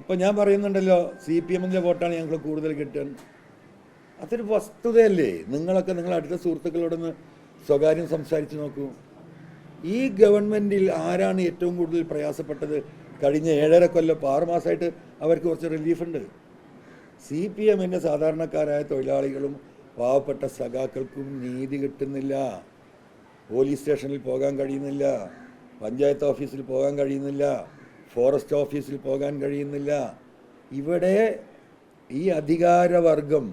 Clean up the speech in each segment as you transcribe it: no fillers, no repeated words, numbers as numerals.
ഇപ്പം ഞാൻ പറയുന്നുണ്ടല്ലോ CPM-ൻ്റെ വോട്ടാണ് ഞങ്ങൾ കൂടുതൽ കിട്ടാൻ. അതൊരു വസ്തുതയല്ലേ? നിങ്ങളൊക്കെ നിങ്ങളുടെ അടുത്ത സുഹൃത്തുക്കളോടൊന്ന് സ്വകാര്യം സംസാരിച്ച് നോക്കൂ. ഈ ഗവൺമെൻറ്റിൽ ആരാണ് ഏറ്റവും കൂടുതൽ പ്രയാസപ്പെട്ടത്? കഴിഞ്ഞ 7.5 കൊല്ലം 6 മാസമായിട്ട് അവർക്ക് കുറച്ച് റിലീഫുണ്ട്. CPM-ൻ്റെ സാധാരണക്കാരായ തൊഴിലാളികളും പാവപ്പെട്ട സഖാക്കൾക്കും നീതി കിട്ടുന്നില്ല. പോലീസ് സ്റ്റേഷനിൽ പോകാൻ കഴിയുന്നില്ല, പഞ്ചായത്ത് ഓഫീസിൽ പോകാൻ കഴിയുന്നില്ല, ഫോറസ്റ്റ് ഓഫീസിൽ പോകാൻ കഴിയുന്നില്ല. ഇവിടെ ഈ അധികാരവർഗം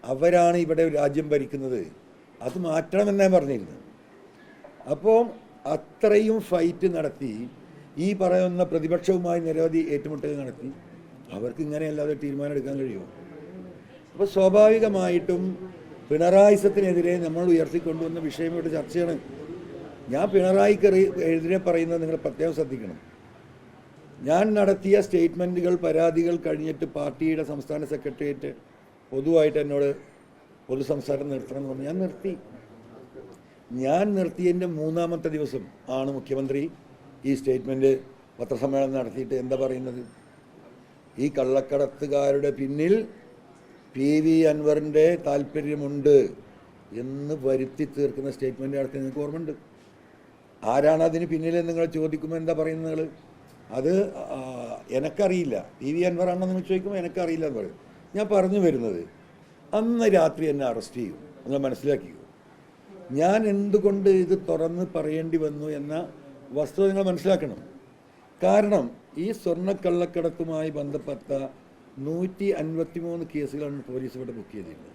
അവരാണ് ഇവിടെ രാജ്യം ഭരിക്കുന്നത്. അത് മാറ്റണമെന്നാണ് പറഞ്ഞിരുന്നത്. അപ്പോൾ അത്രയും ഫൈറ്റ് നടത്തി ഈ പറയുന്ന പ്രതിപക്ഷവുമായി നിരവധി ഏറ്റുമുട്ടൽ നടത്തി അവർക്ക് ഇങ്ങനെയല്ലാതെ തീരുമാനം എടുക്കാൻ കഴിയുമോ? അപ്പോൾ സ്വാഭാവികമായിട്ടും പിണറായിസത്തിനെതിരെ നമ്മൾ ഉയർത്തിക്കൊണ്ടുവന്ന വിഷയം ഇവിടെ ചർച്ചയാണ്. ഞാൻ പിണറായിക്ക് എതിരെ പറയുന്നത് നിങ്ങൾ പ്രത്യേകം ശ്രദ്ധിക്കണം. ഞാൻ നടത്തിയ സ്റ്റേറ്റ്മെൻറ്റുകൾ, പരാതികൾ കഴിഞ്ഞിട്ട് പാർട്ടിയുടെ സംസ്ഥാന സെക്രട്ടേറിയറ്റ് പൊതുവായിട്ട് എന്നോട് പൊതുസംസാരം നിർത്തണമെന്ന് പറഞ്ഞു. ഞാൻ നിർത്തിയതിൻ്റെ 3-ാമത്തെ ദിവസം ആണ് മുഖ്യമന്ത്രി ഈ സ്റ്റേറ്റ്മെൻറ്റ് പത്രസമ്മേളനം നടത്തിയിട്ട് എന്താ പറയുന്നത്? ഈ കള്ളക്കടത്തുകാരുടെ പിന്നിൽ PV അൻവറിൻ്റെ താല്പര്യമുണ്ട് എന്ന് വരുത്തി തീർക്കുന്ന സ്റ്റേറ്റ്മെൻറ്റ് നടത്തി നിങ്ങൾക്ക് ഓർമ്മയുണ്ട്. ആരാണ് അതിന് പിന്നിലെന്ന് നിങ്ങൾ ചോദിക്കുമ്പോൾ എന്താ പറയുന്നത്? നിങ്ങൾ അത് എനിക്കറിയില്ല, PV അൻവറാണെന്ന് നിങ്ങൾ ചോദിക്കുമ്പോൾ എനിക്കറിയില്ല എന്ന് പറയും. ഞാൻ പറഞ്ഞു വരുന്നത്, അന്ന് രാത്രി എന്നെ അറസ്റ്റ് ചെയ്യും. നിങ്ങൾ മനസ്സിലാക്കിയോ? ഞാൻ എന്തുകൊണ്ട് ഇത് തുറന്ന് പറയേണ്ടി വന്നു എന്ന വസ്തുത നിങ്ങൾ മനസ്സിലാക്കണം. കാരണം ഈ സ്വർണ്ണക്കള്ളക്കടത്തുമായി ബന്ധപ്പെട്ട 153 കേസുകളാണ് പോലീസ് ഇവിടെ ബുക്ക് ചെയ്തിരുന്നത്.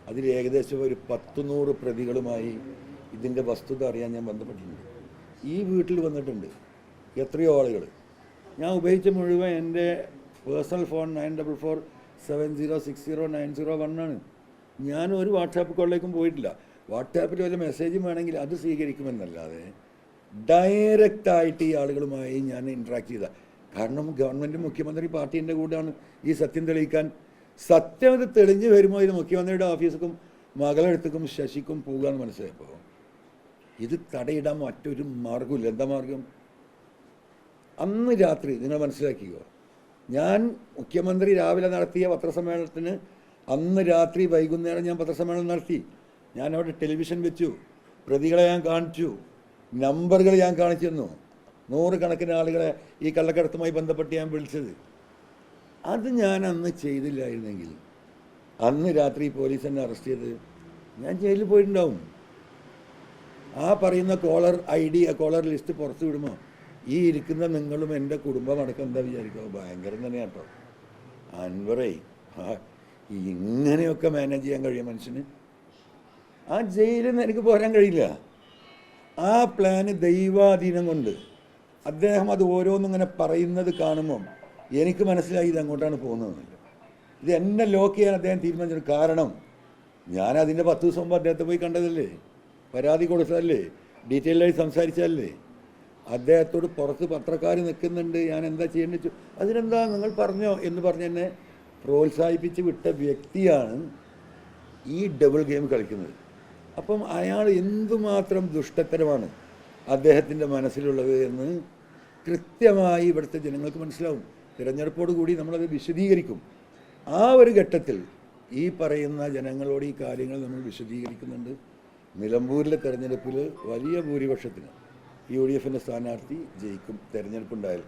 അതിൽ ഏകദേശം ഒരു 100 പ്രതികളുമായി ഇതിൻ്റെ വസ്തുത അറിയാൻ ഞാൻ ബന്ധപ്പെട്ടിട്ടുണ്ട്. ഈ വീട്ടിൽ വന്നിട്ടുണ്ട് എത്രയോ ആളുകൾ. ഞാൻ ഉപയോഗിച്ച മുഴുവൻ എൻ്റെ പേഴ്സണൽ ഫോൺ 9447060901 ആണ്. ഞാൻ ഒരു വാട്സാപ്പ് കോളിലേക്കും പോയിട്ടില്ല. വാട്സാപ്പിൽ വല്ല മെസ്സേജും വേണമെങ്കിൽ അത് സ്വീകരിക്കുമെന്നല്ലാതെ ഡയറക്റ്റായിട്ട് ഈ ആളുകളുമായി ഞാൻ ഇൻട്രാക്ട് ചെയ്ത. കാരണം ഗവൺമെൻറ്, മുഖ്യമന്ത്രി പാർട്ടീൻ്റെ കൂടെയാണ് ഈ സത്യം തെളിയിക്കാൻ. സത്യം ഇത് തെളിഞ്ഞു വരുമ്പോൾ ഇത് മുഖ്യമന്ത്രിയുടെ ഓഫീസിലും മകളെടുത്തേക്കും ശശിക്കും പോകുകയെന്ന് മനസ്സിലായപ്പോൾ ഇത് തടയിടാൻ മറ്റൊരു മാർഗമില്ല. എന്താ മാർഗം? അന്ന് രാത്രി നിങ്ങൾ മനസ്സിലാക്കിയോ, ഞാൻ മുഖ്യമന്ത്രി രാവിലെ നടത്തിയ പത്രസമ്മേളനത്തിന് അന്ന് രാത്രി വൈകുന്നേരം ഞാൻ പത്രസമ്മേളനം നടത്തി. ഞാൻ അവിടെ ടെലിവിഷൻ വെച്ചു, പ്രതികളെ ഞാൻ കാണിച്ചു, നമ്പറുകൾ ഞാൻ കാണിച്ചു തന്നു. 100 കണക്കിന് ആളുകളെ ഈ കള്ളക്കടത്തുമായി ബന്ധപ്പെട്ട് ഞാൻ വിളിച്ചത്. അത് ഞാൻ അന്ന് ചെയ്തില്ലായിരുന്നെങ്കിൽ അന്ന് രാത്രി പോലീസ് എന്നെ അറസ്റ്റ് ചെയ്ത് ഞാൻ ജയിലിൽ പോയിട്ടുണ്ടാവും. ആ പറയുന്ന കോളർ ID, കോളർ ലിസ്റ്റ് പുറത്തു വിടുമോ ഈ ഇരിക്കുന്ന നിങ്ങളും എൻ്റെ കുടുംബമടക്കം എന്താ വിചാരിക്കുക? ഭയങ്കരം തന്നെയാണ് കേട്ടോ. അൻവറേ, ഇങ്ങനെയൊക്കെ മാനേജ് ചെയ്യാൻ കഴിയും മനുഷ്യന്? ആ ജയിലിൽ നിന്ന് എനിക്ക് പോരാൻ കഴിയില്ല. ആ പ്ലാന് ദൈവാധീനം കൊണ്ട് അദ്ദേഹം അത് ഓരോന്നിങ്ങനെ പറയുന്നത് കാണുമ്പം എനിക്ക് മനസ്സിലായി ഇത് അങ്ങോട്ടാണ് പോകുന്നതെന്നില്ല. ഇത് എന്നെ ലോക്ക് ചെയ്യാൻ അദ്ദേഹം തീരുമാനിച്ചത്. കാരണം ഞാൻ അതിൻ്റെ 10 ദിവസം മുമ്പ് അദ്ദേഹത്തെ പോയി കണ്ടതല്ലേ, പരാതി കൊടുത്തതല്ലേ, ഡീറ്റെയിലായി സംസാരിച്ചതല്ലേ. അദ്ദേഹത്തോട് പുറത്ത് പത്രക്കാർ നിൽക്കുന്നുണ്ട്, ഞാൻ എന്താ ചെയ്യേണ്ടത്, അതിനെന്താ നിങ്ങൾ പറഞ്ഞോ എന്ന് പറഞ്ഞ് എന്നെ പ്രോത്സാഹിപ്പിച്ച് വിട്ട വ്യക്തിയാണ് ഈ ഡബിൾ ഗെയിം കളിക്കുന്നത്. അപ്പം അയാൾ എന്തുമാത്രം ദുഷ്ടത്തരമാണ് അദ്ദേഹത്തിൻ്റെ മനസ്സിലുള്ളത് എന്ന് കൃത്യമായി ഇവിടുത്തെ ജനങ്ങൾക്ക് മനസ്സിലാവും. തിരഞ്ഞെടുപ്പോട് കൂടി നമ്മളത് വിശദീകരിക്കും. ആ ഒരു ഘട്ടത്തിൽ ഈ പറയുന്ന ജനങ്ങളോട് ഈ കാര്യങ്ങൾ നമ്മൾ വിശദീകരിക്കുന്നുണ്ട്. നിലമ്പൂരിലെ തെരഞ്ഞെടുപ്പിൽ വലിയ ഭൂരിപക്ഷത്തിന് UDF സ്ഥാനാർത്ഥി ജയിക്കും, തെരഞ്ഞെടുപ്പുണ്ടായാൽ.